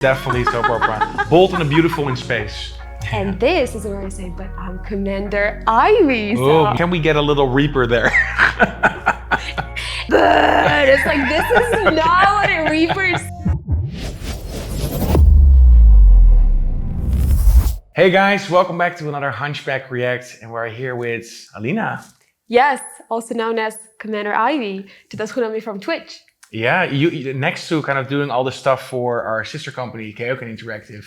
Definitely soap opera. Bold and beautiful in space. And this is where I say, but I'm Commander Ivy. Oh, can we get a little Reaper there? But it's like, this is not what a Reaper is. Hey guys, welcome back to another Hunchback React, and we're here with Alina. Yes, also known as Commander Ivy. Dat is goed from Twitch. Yeah, you next to kind of doing all the stuff for our sister company, Chaotic Interactive,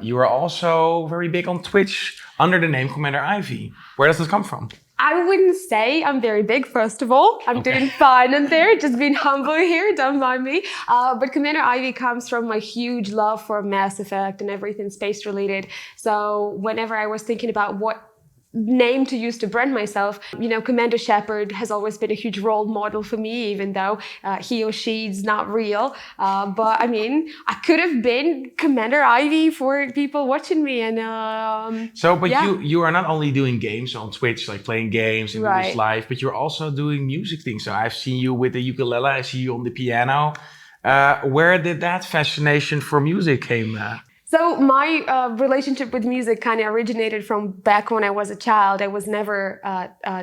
you are also very big on Twitch under the name Commander Ivy. Where does this come from? I wouldn't say I'm very big, first of all. I'm doing fine in there, just being humble here, don't mind me. But Commander Ivy comes from my huge love for Mass Effect and everything space related. So whenever I was thinking about what name to use to brand myself, you know, Commander Shepard has always been a huge role model for me, even though he or she's not real. But I mean, I could have been Commander Ivy for people watching me. And you are not only doing games on Twitch, like playing games and doing this live, but you're also doing music things. So I've seen you with the ukulele, I see you on the piano. Where did that fascination for music came? So my relationship with music kind of originated from back when I was a child. I was never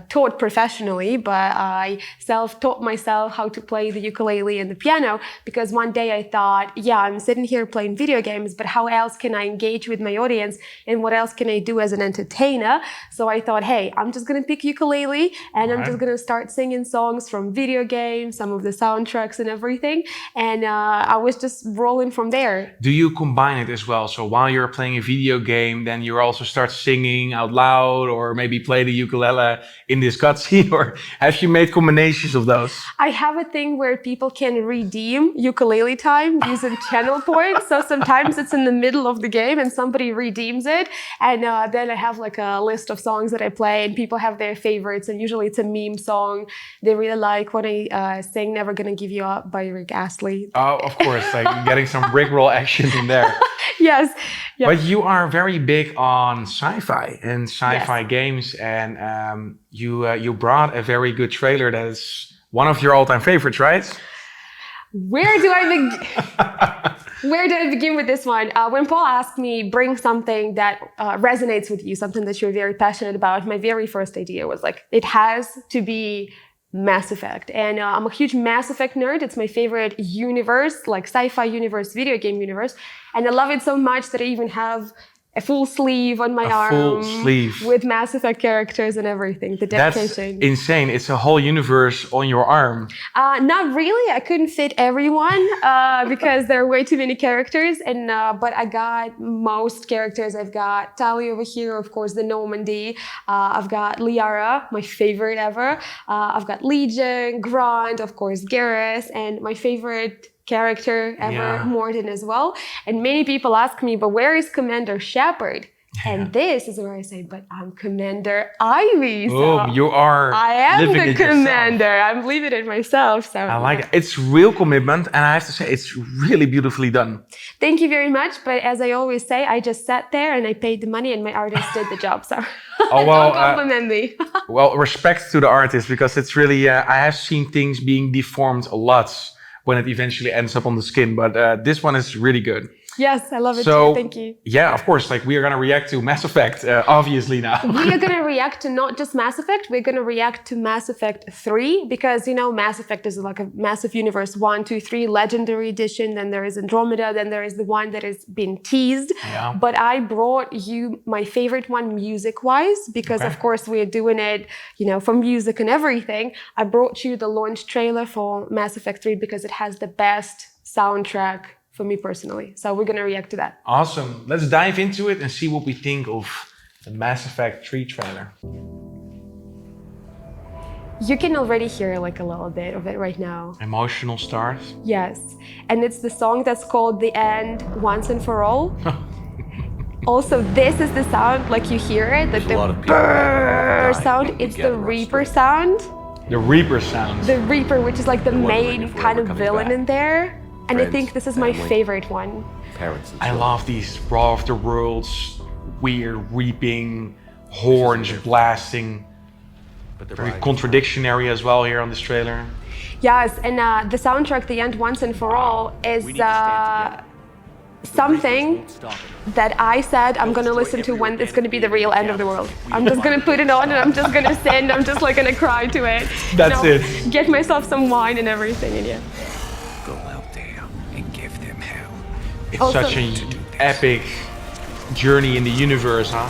taught professionally, but I self-taught myself how to play the ukulele and the piano, because one day I thought, yeah, I'm sitting here playing video games, but how else can I engage with my audience and what else can I do as an entertainer? So I thought, hey, I'm just going to pick ukulele and I'm just going to start singing songs from video games, some of the soundtracks and everything. And I was just rolling from there. Do you combine it as well? So while you're playing a video game, then you also start singing out loud, or maybe play the ukulele in this cutscene, or have you made combinations of those? I have a thing where people can redeem ukulele time using channel points. So sometimes it's in the middle of the game and somebody redeems it. And then I have like a list of songs that I play and people have their favorites. And usually it's a meme song. They really like when I sing Never Gonna Give You Up by Rick Astley. Oh, of course, like getting some Rickroll action in there. Yes. Yeah. But you are very big on sci-fi and sci-fi games, and you brought a very good trailer that is one of your all-time favorites, right? Where do I begin with this one? When Paul asked me, bring something that resonates with you, something that you're very passionate about, my very first idea was like, it has to be Mass Effect. And I'm a huge Mass Effect nerd. It's my favorite universe, like sci-fi universe, video game universe. And I love it so much that I even have a full sleeve on my arm. Full sleeve. With Mass Effect characters and everything, the dedication. That's insane. It's a whole universe on your arm. Not really. I couldn't fit everyone because there are way too many characters. And but I got most characters. I've got Tali over here, of course, the Normandy. I've got Liara, my favorite ever. I've got Legion, Grant, of course, Garrus, and my favorite character ever, Morden as well. And many people ask me, but where is Commander Shepard? And this is where I say, but I'm Commander Ivy. So you are I am living the it commander. yourself. I'm living it myself. So I like it. It's real commitment, and I have to say, it's really beautifully done. Thank you very much. But as I always say, I just sat there and I paid the money, and my artist did the job. So oh, well, don't compliment me. Well, respect to the artist, because it's really, I have seen things being deformed a lot when it eventually ends up on the skin, but this one is really good. Yes, I love it too. Thank you. Yeah, of course, like we are going to react to Mass Effect, obviously now. We are going to react to not just Mass Effect, we're going to react to Mass Effect 3, because, you know, Mass Effect is like a massive universe, 1, 2, 3, Legendary Edition, then there is Andromeda, then there is the one that has been teased. Yeah. But I brought you my favorite one music-wise, because of course we're doing it, you know, for music and everything. I brought you the launch trailer for Mass Effect 3 because it has the best soundtrack for me personally. So we're going to react to that. Awesome. Let's dive into it and see what we think of the Mass Effect 3 trailer. You can already hear like a little bit of it right now. Emotional start. Yes. And it's the song that's called The End Once and For All. Also, this is the sound, like you hear it, like the brrrr sound. It's the Reaper sound. The Reaper sound. The Reaper, which is like the main kind of villain in there. And I think this is my favorite one. I love these Raw of the Worlds, weird reaping, horns blasting. Very contradictionary as well here on this trailer. Yes, and the soundtrack, The End Once and For All, is something that I said I'm gonna listen to when it's gonna be the real end of the world. I'm just gonna put it on and I'm just gonna sit and I'm just like gonna cry to it. That's it. Get myself some wine and everything, and yeah. Go out there and give them hell. It's Also- such an epic journey in the universe, huh?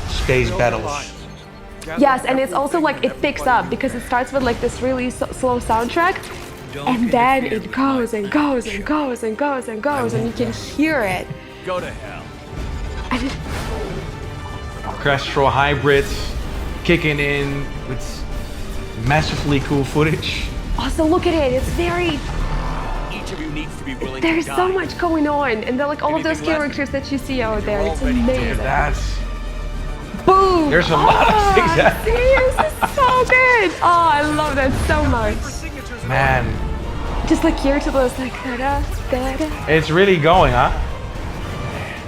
Space battles. Yes, and it's also like it picks up because it starts with like this really slow soundtrack, and then it goes and goes and goes and goes and goes, and you can hear it. Go to hell. And it, Orchestral hybrids kicking in with massively cool footage. also, look at it. It's very. Each of you needs to be willing There's to die. so much going on, and they're like all of those Anything left? characters that you see out there. It's already dead. amazing. That's Boom! There's a lot of things that- See, this is so good. Oh, I love that so much. man. Just like here to those like da da da. It's really going, huh?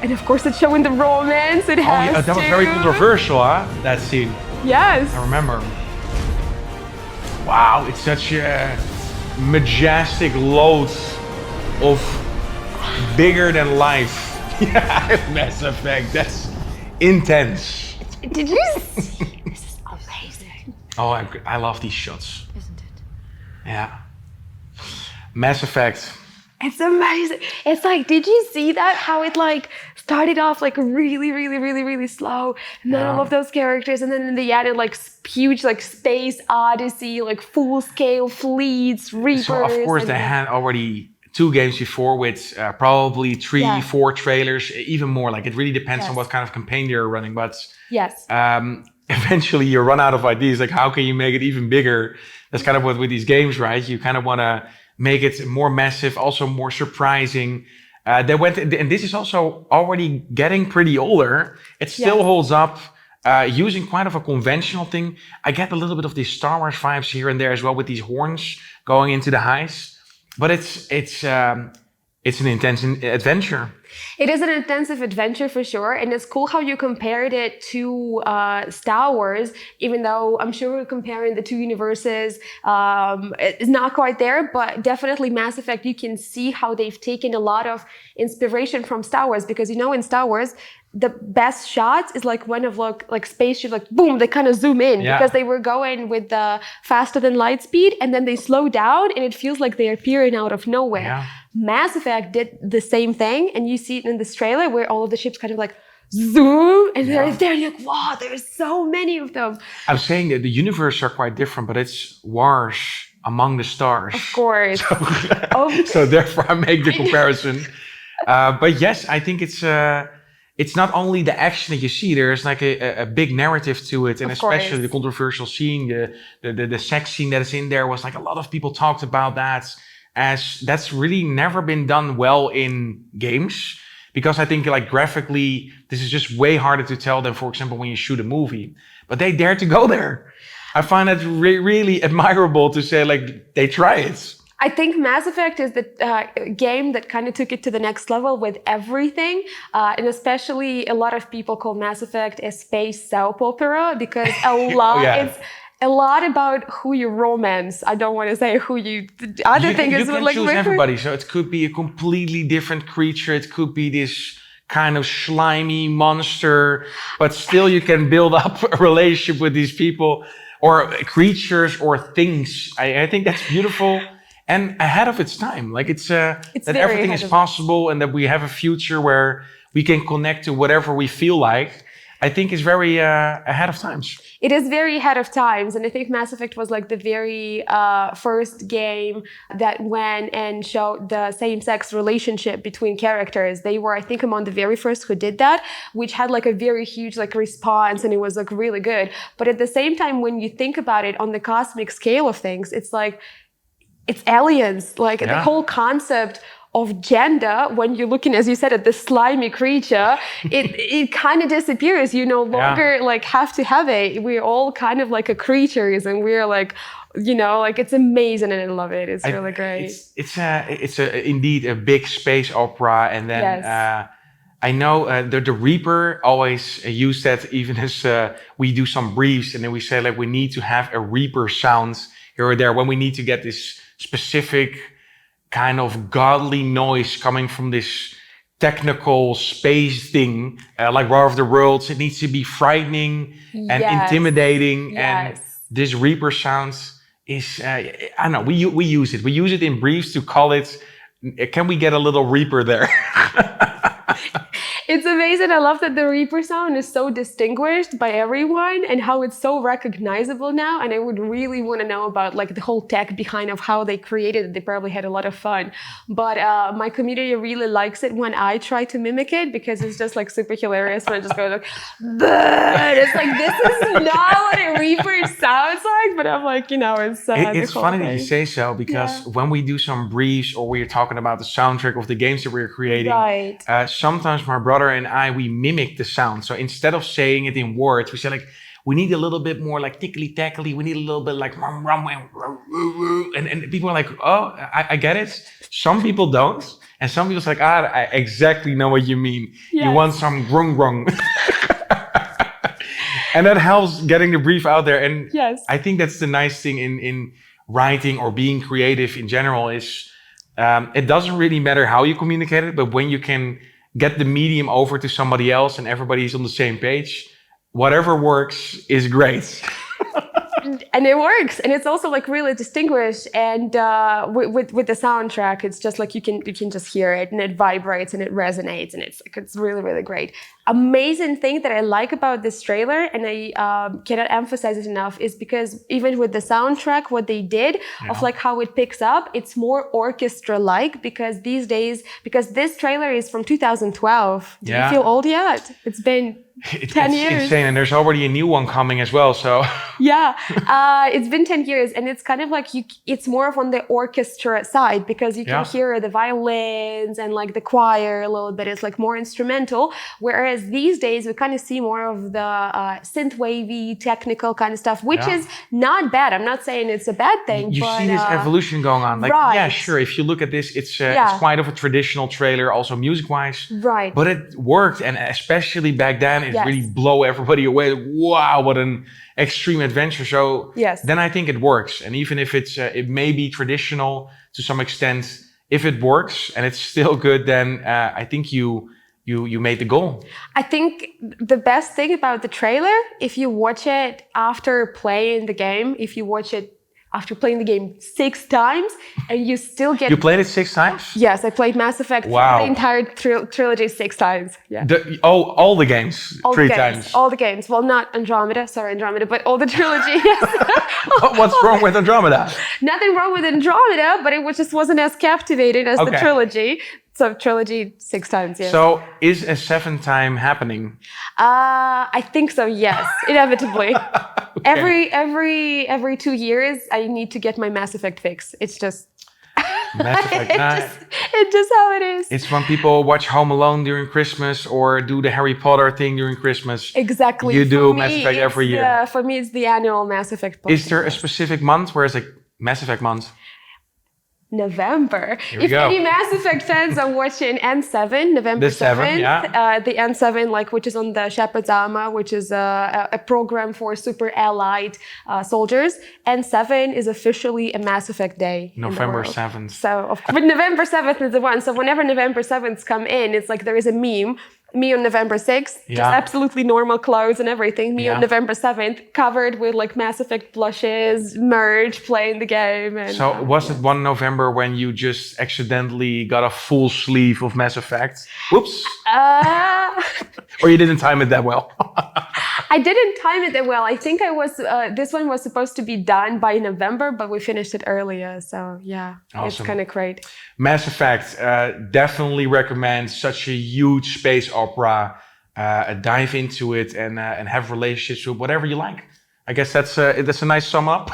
And of course, it's showing the romance. It Oh, has yeah, that was to. very controversial, huh? That scene. Yes. I remember. Wow, it's such a majestic load of bigger than life. Yeah, Mass Effect. That's intense. Did you see? This is amazing. Oh, I love these shots. Isn't it? Yeah. Mass Effect. It's amazing. It's like, did you see that? How it like started off like really, really, really, really slow, and then all of those characters, and then in the end, it like huge like space odyssey, like full scale fleets, reapers. So of course and they had already 2 games before with probably 3, Yeah. 4 trailers, even more. Like it really depends on Yes. what kind of campaign you're running. But yes. eventually you run out of ideas. Like how can you make it even bigger? That's kind of what with these games, right? You kind of want to make it more massive, also more surprising. They went, and this is also already getting pretty older. It still Yes. holds up. Using quite of a conventional thing. I get a little bit of these Star Wars vibes here and there as well with these horns going into the highs. But it's an intense adventure. It is an intensive adventure for sure, and it's cool how you compared it to Star Wars, even though I'm sure we're comparing the 2 universes. It's not quite there, but definitely Mass Effect, you can see how they've taken a lot of inspiration from Star Wars, because in Star Wars, the best shots is like when of like spaceship, like boom, they kind of zoom in because they were going with the faster than light speed, and then they slow down and it feels like they're appearing out of nowhere. Yeah. Mass Effect did the same thing, and you see it in this trailer where all of the ships kind of like zoom and they're there, and you're like, wow, there's so many of them. I'm saying that the universes are quite different, but it's wars among the stars. Of course. So therefore I make the comparison. But yes, I think it's not only the action that you see. There's like a big narrative to it, and Of especially course. the controversial scene, the sex scene that is in there was like a lot of people talked about that, as that's really never been done well in games, because I think like graphically this is just way harder to tell than, for example, when you shoot a movie. But they dare to go there. I find that really admirable to say like they try it. I think Mass Effect is the game that kind of took it to the next level with everything. And especially a lot of people call Mass Effect a space soap opera, because it's a lot about who you romance. I don't want to say who you... The other thing is... You can like, choose everybody. So it could be a completely different creature. It could be this kind of slimy monster. But still you can build up a relationship with these people or creatures or things. I think that's beautiful. And ahead of its time, like it's that everything is possible, and that we have a future where we can connect to whatever we feel like. I think is very ahead of times. It is very ahead of times, and I think Mass Effect was like the very first game that went and showed the same-sex relationship between characters. They were, I think, among the very first who did that, which had like a very huge like response, and it was like really good. But at the same time, when you think about it on the cosmic scale of things, it's like it's aliens, like the whole concept of gender, when you're looking, as you said, at the slimy creature, it kind of disappears. You no longer like have to have it. We're all kind of like a creatures, and we're like, like it's amazing, and I love it. It's really great. It's indeed a big space opera, and then I know the Reaper always used that even as we do some briefs, and then we say like we need to have a Reaper sound here or there when we need to get this specific kind of godly noise coming from this technical space thing, like War of the Worlds. It needs to be frightening and intimidating. Yes. And this Reaper sounds is, I don't know, we use it. We use it in briefs to call it, can we get a little Reaper there? It's amazing. I love that the Reaper sound is so distinguished by everyone and how it's so recognizable now. And I would really want to know about like the whole tech behind of how they created it. They probably had a lot of fun. But my community really likes it when I try to mimic it because it's just like super hilarious when I just go like, "Bleh." It's like, this is not what a Reaper sounds like. But I'm like, you know, it's funny that you say so because when we do some briefs or we're talking about the soundtrack of the games that we're creating, sometimes my brother and I, we mimic the sound. So instead of saying it in words, we say like, we need a little bit more like tickly tackly. We need a little bit like rum rum and people are like, oh, I get it. Some people don't, and some people say like, I exactly know what you mean. Yes. You want some grung grung. And that helps getting the brief out there. And I think that's the nice thing in writing or being creative in general is it doesn't really matter how you communicate it, but when you can get the medium over to somebody else and everybody's on the same page, whatever works is great. And it works, and it's also like really distinguished. And with the soundtrack, it's just like you can just hear it, and it vibrates and it resonates, and it's really, really great. Amazing thing that I like about this trailer, and I cannot emphasize it enough, is because even with the soundtrack, what they did of like how it picks up, it's more orchestra-like because these days, because this trailer is from 2012. Do you feel old yet? It's been 10 years. It's insane, and there's already a new one coming as well. So it's been 10 years, and it's kind of like it's more of on the orchestra side because you can hear the violins and like the choir a little bit. It's like more instrumental, whereas these days we kind of see more of the synth wavy technical kind of stuff, which is not bad. I'm not saying it's a bad thing. You see this evolution going on. Like, yeah, sure. If you look at this, it's quite of a traditional trailer, also music-wise. Right. But it worked, and especially back then, it really blow everybody away. Like, wow, what an extreme adventure. So then I think it works. And even if it may be traditional to some extent, if it works and it's still good, then I think you made the goal. I think the best thing about the trailer, if you watch it after playing the game, if you watch it after playing the game 6 times and you still get... You played it 6 times? Yes, I played Mass Effect the entire trilogy 6 times. Yeah. All the games, all 3 the games, times? All the games. Well, not Andromeda, but all the trilogy. What's wrong with Andromeda? Nothing wrong with Andromeda, but it just wasn't as captivating as the trilogy. So trilogy 6 times, yes. So is a 7th time happening? I think so, yes, inevitably. Every 2 years, I need to get my Mass Effect fix. It's just... Mass Effect, it's just how it is. It's when people watch Home Alone during Christmas or do the Harry Potter thing during Christmas. Exactly. You do Mass Effect every year. For me, it's the annual Mass Effect. Is there a specific month where it's like Mass Effect month? November. If any Mass Effect fans are watching N7, November 7th, the N7, like which is on the Shepard's Armor, which is a program for super allied soldiers. N7 is officially a Mass Effect day. November 7th. So, but November 7th is the one. So whenever November 7th come in, it's like there is a meme. Me on November 6th, just absolutely normal clothes and everything. Me on November 7th, covered with like Mass Effect blushes, merch, playing the game. And, so was it one November when you just accidentally got a full sleeve of Mass Effect? Whoops. Or you didn't time it that well? I didn't time it that well. I think this one was supposed to be done by November, but we finished it earlier. So It's kind of great. Mass Effect, definitely recommend. Such a huge space opera. Dive into it and have relationships with whatever you like. I guess that's a nice sum up.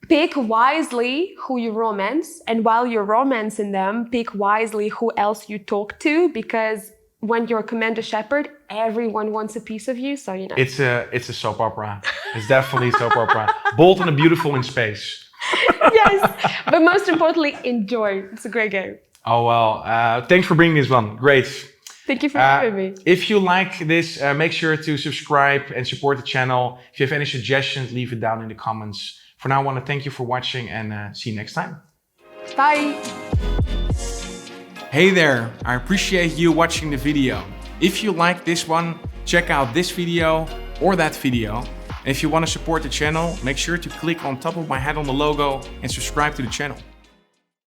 Pick wisely who you romance, and while you're romancing them, pick wisely who else you talk to, because when you're Commander Shepard, everyone wants a piece of you, so you know. It's a soap opera. It's definitely a soap opera. Bold and beautiful in space. Yes, but most importantly, enjoy. It's a great game. Oh, well, thanks for bringing this one. Great. Thank you for having me. If you like this, make sure to subscribe and support the channel. If you have any suggestions, leave it down in the comments. For now, I want to thank you for watching and see you next time. Bye. Hey there, I appreciate you watching the video. If you like this one, check out this video or that video. And if you want to support the channel, make sure to click on top of my head on the logo and subscribe to the channel.